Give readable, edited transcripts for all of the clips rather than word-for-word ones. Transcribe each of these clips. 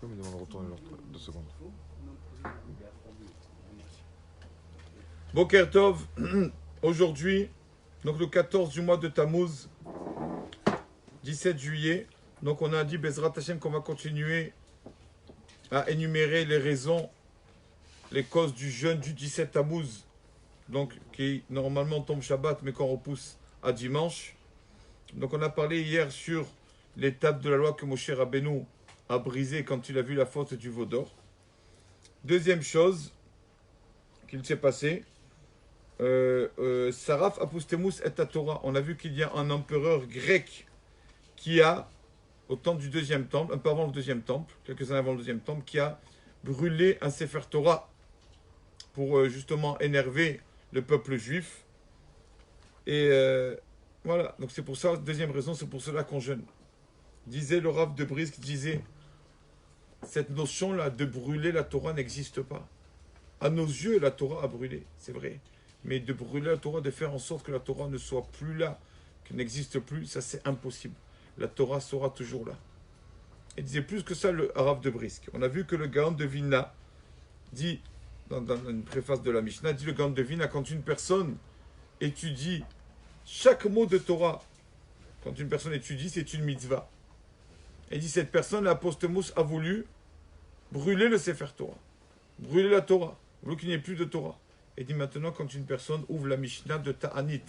Pourquoi il me demande de retourner leur 2 secondes? Boker Tov, aujourd'hui, donc le 14 du mois de Tammuz, 17 juillet. Donc on a dit Bezrat Hashem qu'on va continuer à énumérer les raisons, les causes du jeûne du 17 Tammuz, donc qui normalement tombe Shabbat mais qu'on repousse à dimanche. Donc on a parlé hier sur l'étape de la loi que Moshe Rabbeinu a brisée quand il a vu la faute du veau d'or. Deuxième chose qu'il s'est passé, Saraf Apoustémous et Torah. On a vu qu'il y a un empereur grec qui a, au temps du deuxième temple, un peu avant le deuxième temple, quelques années avant le deuxième temple, qui a brûlé un Sefer Torah pour justement énerver le peuple juif. Et voilà, donc c'est pour ça, deuxième raison, c'est pour cela qu'on jeûne. Disait le Rav de Brisk, disait, cette notion-là de brûler la Torah n'existe pas. À nos yeux, la Torah a brûlé, c'est vrai. Mais de brûler la Torah, de faire en sorte que la Torah ne soit plus là, qu'elle n'existe plus, ça c'est impossible. La Torah sera toujours là. Et disait plus que ça le Rav de Brisk. On a vu que le Gaon de Vilna dit, dans une préface de la Mishnah, dit le Gaon de Vilna, quand une personne étudie chaque mot de Torah, quand une personne étudie, c'est une mitzvah. Et dit, cette personne, l'Apostémos, a voulu brûler le Sefer Torah, brûler la Torah, voulu qu'il n'y ait plus de Torah. Et dit maintenant, quand une personne ouvre la Mishnah de Ta'anit,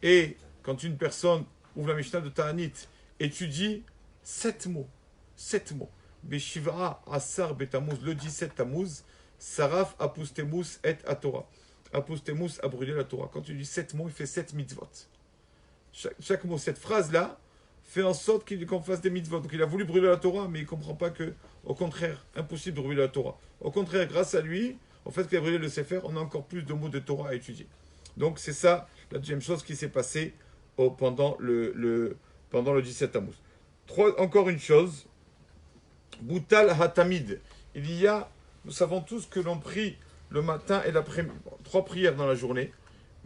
et quand une personne ouvre la Mishnah de Ta'anit, étudie 7 mots, 7 mots, Beshivra Asar Betamuz, le 17 Tammuz, Saraf Apoustémous et Torah. Apoustémous a brûlé la Torah. Quand tu dis 7 mots, il fait 7 mitzvot. Chaque mot, cette phrase-là, fait en sorte qu'on fasse des mitzvot. Donc il a voulu brûler la Torah, mais il ne comprend pas que, au contraire, impossible de brûler la Torah. Au contraire, grâce à lui, au fait qu'il a brûlé le Sefer, on a encore plus de mots de Torah à étudier. Donc c'est ça la deuxième chose qui s'est passée pendant le 17 Tammuz. Encore une chose, Boutal Hatamid. Il y a, nous savons tous que l'on prie le matin et l'après-midi, 3 prières dans la journée,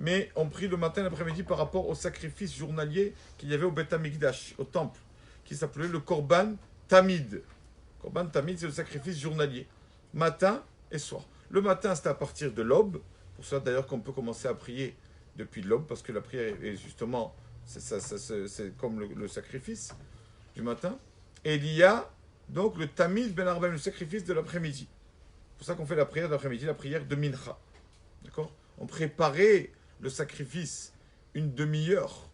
mais on prie le matin et l'après-midi par rapport au sacrifice journalier qu'il y avait au Beth Amikdash, au temple, qui s'appelait le Korban Tamid. Korban Tamid, c'est le sacrifice journalier, matin et soir. Le matin, c'est à partir de l'aube, pour ça d'ailleurs qu'on peut commencer à prier depuis l'aube, parce que la prière est justement, c'est comme le sacrifice du matin. Et il y a donc le Tamid Ben Arbaim, le sacrifice de l'après-midi. C'est pour ça qu'on fait la prière de l'après-midi, la prière de Mincha. D'accord? On préparait le sacrifice une demi-heure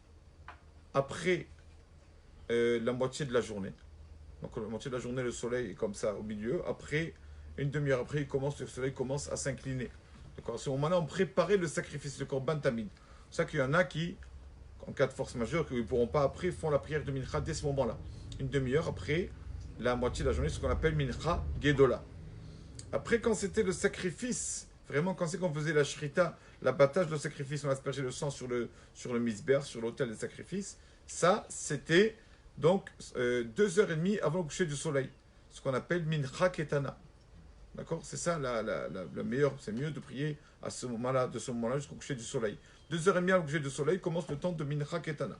après la moitié de la journée. Donc la moitié de la journée, le soleil est comme ça au milieu. Après, une demi-heure après, le soleil commence à s'incliner. D'accord? À ce moment-là, on préparait le sacrifice, le Korban Tamid. C'est ça qu'il y en a qui, en cas de force majeure, qu'ils ne pourront pas après, font la prière de Mincha dès ce moment-là. Une demi-heure après la moitié de la journée, ce qu'on appelle Mincha Gedola. Après, quand c'était le sacrifice, vraiment, quand c'est qu'on faisait la shrita, l'abattage de sacrifice, on aspergeait le sang sur le misber, sur l'autel des sacrifices, ça, c'était donc 2h30 avant le coucher du soleil. Ce qu'on appelle Mincha Ketana. D'accord? C'est ça la meilleure. C'est mieux de prier à ce moment-là, de ce moment-là jusqu'au coucher du soleil. 2h30 avant le coucher du soleil commence le temps de Mincha Ketana.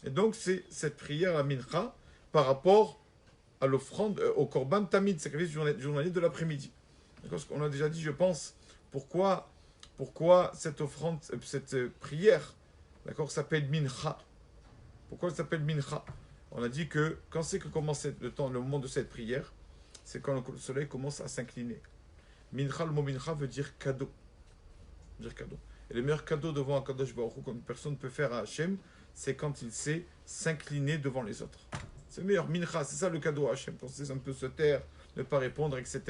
Et donc, c'est cette prière à Mincha par rapport à l'offrande, au Korban Tamid, sacrifice journalier de l'après-midi. D'accord? On a déjà dit, je pense, pourquoi cette offrande, cette prière, d'accord, s'appelle Mincha. Pourquoi elle s'appelle Mincha? On a dit que quand c'est que commence le moment de cette prière, c'est quand le soleil commence à s'incliner. Mincha, le mot Mincha veut dire cadeau. Et le meilleur cadeau devant un Kadosh Baruch Hu qu'une personne peut faire à Hachem, c'est quand il sait s'incliner devant les autres. C'est le meilleur Mincha, c'est ça le cadeau à Hachem. Quand c'est un peu se taire, ne pas répondre, etc.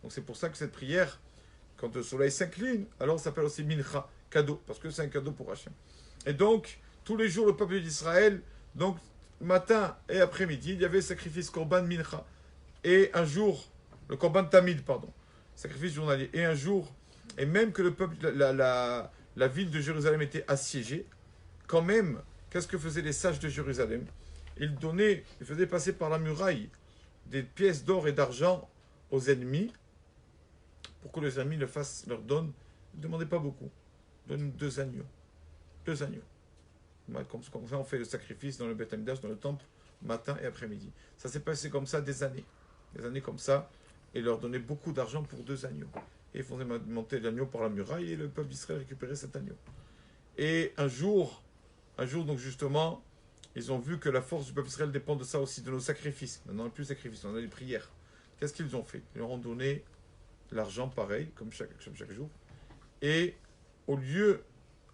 Donc c'est pour ça que cette prière, quand le soleil s'incline, alors ça s'appelle aussi Mincha, cadeau, parce que c'est un cadeau pour Hachem. Et donc, tous les jours, le peuple d'Israël, donc matin et après-midi, il y avait le sacrifice Korban Mincha. Et un jour, le Korban Tamid, pardon, sacrifice journalier. Et un jour, et même que le peuple, la ville de Jérusalem était assiégée, quand même, qu'est-ce que faisaient les sages de Jérusalem? Ils faisaient passer par la muraille des pièces d'or et d'argent aux ennemis, pour que les ennemis leur donnent, ne demandez pas beaucoup, donnent 2 agneaux. 2 agneaux. Comme ça, on fait le sacrifice dans le Beth Amikdash, dans le temple, matin et après-midi. Ça s'est passé comme ça des années comme ça, et leur donnaient beaucoup d'argent pour 2 agneaux. Et ils faisaient monter l'agneau par la muraille, et le peuple d'Israël récupérait cet agneau. Et un jour, donc justement, ils ont vu que la force du peuple d'Israël dépend de ça aussi, de nos sacrifices. Maintenant, on n'a plus de sacrifices, on a les prières. Qu'est-ce qu'ils ont fait? Ils leur ont donné l'argent pareil, comme chaque jour. Et au lieu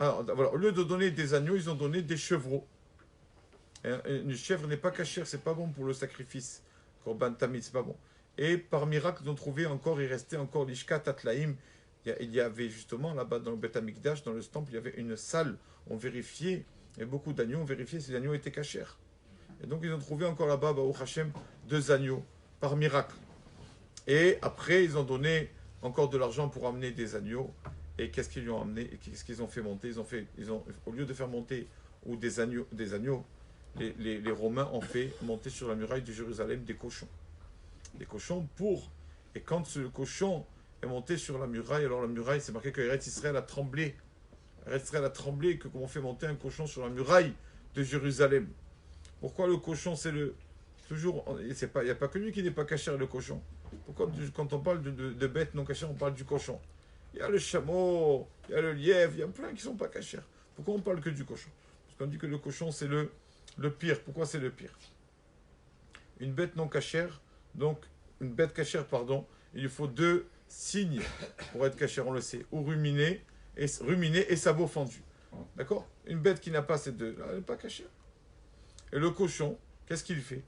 de donner des agneaux, ils ont donné des chevreaux. Une chèvre n'est pas cachère, c'est pas bon pour le sacrifice. Korban Tamid, c'est pas bon. Et par miracle, ils ont trouvé encore, il restait encore l'Ishkat Atlaïm. Il y avait justement là-bas dans le Beth Amikdash, dans le temple, il y avait une salle. On vérifiait, il y avait beaucoup d'agneaux, on vérifiait si les agneaux étaient cachères. Et donc ils ont trouvé encore là-bas, Baruch Hashem, 2 agneaux, par miracle. Et après, ils ont donné encore de l'argent pour amener des agneaux. Et qu'est-ce qu'ils lui ont amené? Et qu'est-ce qu'ils ont fait monter? Au lieu de faire monter ou des agneaux, les Romains ont fait monter sur la muraille de Jérusalem des cochons. Des cochons Et quand ce cochon est monté sur la muraille, alors la muraille, c'est marqué que Eretz Israël a tremblé. Eretz Israël a tremblé, que on fait monter un cochon sur la muraille de Jérusalem. Pourquoi le cochon, c'est le... Toujours, il n'y a pas que lui qui n'est pas cachère, le cochon. Pourquoi, quand on parle de bêtes non cachères, on parle du cochon? Il y a le chameau, il y a le lièvre, il y a plein qui ne sont pas cachères. Pourquoi on parle que du cochon? Parce qu'on dit que le cochon, c'est le pire. Pourquoi c'est le pire? Une bête non cachère, donc une bête cachère, pardon, il lui faut 2 signes pour être cachère, on le sait, ou ruminer et sabot fendu. D'accord? Une bête qui n'a pas ces 2, elle n'est pas cachère. Et le cochon, qu'est-ce qu'il fait?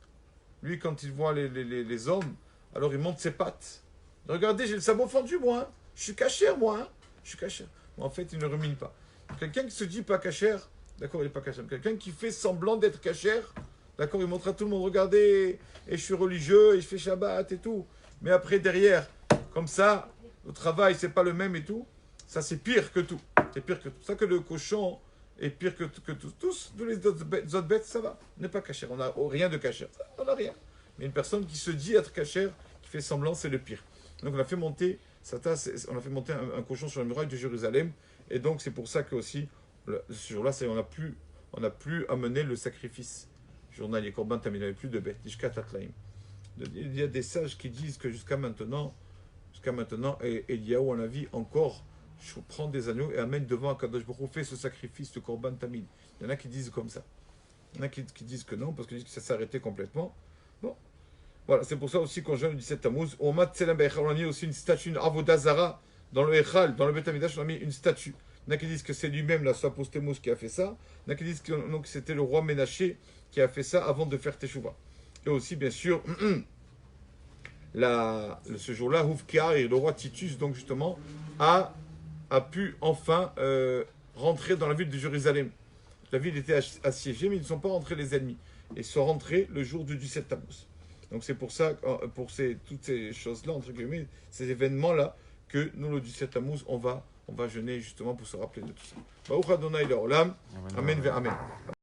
Lui, quand il voit les hommes, alors il monte ses pattes. Regardez, j'ai le sabot fendu, moi. Hein. Je suis cachère, moi. Hein. Je suis cachère. Mais en fait, il ne rumine pas. Quelqu'un qui se dit pas cachère, d'accord, il n'est pas cachère. Quelqu'un qui fait semblant d'être cachère, d'accord, il montre à tout le monde, regardez, et je suis religieux, et je fais Shabbat et tout. Mais après, derrière, comme ça, le travail, c'est pas le même et tout. Ça, c'est pire que tout. C'est pire que tout. Ça que le cochon est pire que tout. Tous les autres bêtes, ça va. On n'est pas cachère. On n'a rien de cachère. On n'a rien. Mais une personne qui se dit être cachère, qui fait semblant, c'est le pire. Donc, on a fait monter un cochon sur la muraille de Jérusalem. Et donc, c'est pour ça que aussi, ce jour-là, on n'a plus amené le sacrifice journalier. Korban Tamid, il n'y avait plus de bêtes. Il y a des sages qui disent que jusqu'à maintenant, Eliyahu, on a vu encore, prend des agneaux et amène devant Akadosh Baruch Hu, fait ce sacrifice de Korban Tamid. Il y en a qui disent comme ça. Il y en a qui disent que non, parce qu'ils disent que ça s'est arrêté complètement. Bon. Voilà, c'est pour ça aussi qu'on jeûne le 17 Tammuz. On a mis aussi une statue, une Avodazara, dans le Echal, dans le Beth Amikdash, on a mis une statue. Il y en a qui disent que c'est lui-même, la Sapos Tammuz, qui a fait ça. Il y en a qui disent que c'était le roi Ménaché qui a fait ça avant de faire Teshuvah. Et aussi, bien sûr, ce jour-là, Huvkar et le roi Titus, donc justement, a pu enfin rentrer dans la ville de Jérusalem. La ville était assiégée, mais ils ne sont pas rentrés les ennemis. Ils sont rentrés le jour du 17 Tammuz. Donc c'est pour ça, toutes ces choses-là, entre guillemets, ces événements-là, que nous, le 17 Tammuz, on va jeûner justement pour se rappeler de tout ça. Baruch Adonai Le'olam. Amen ve Amen.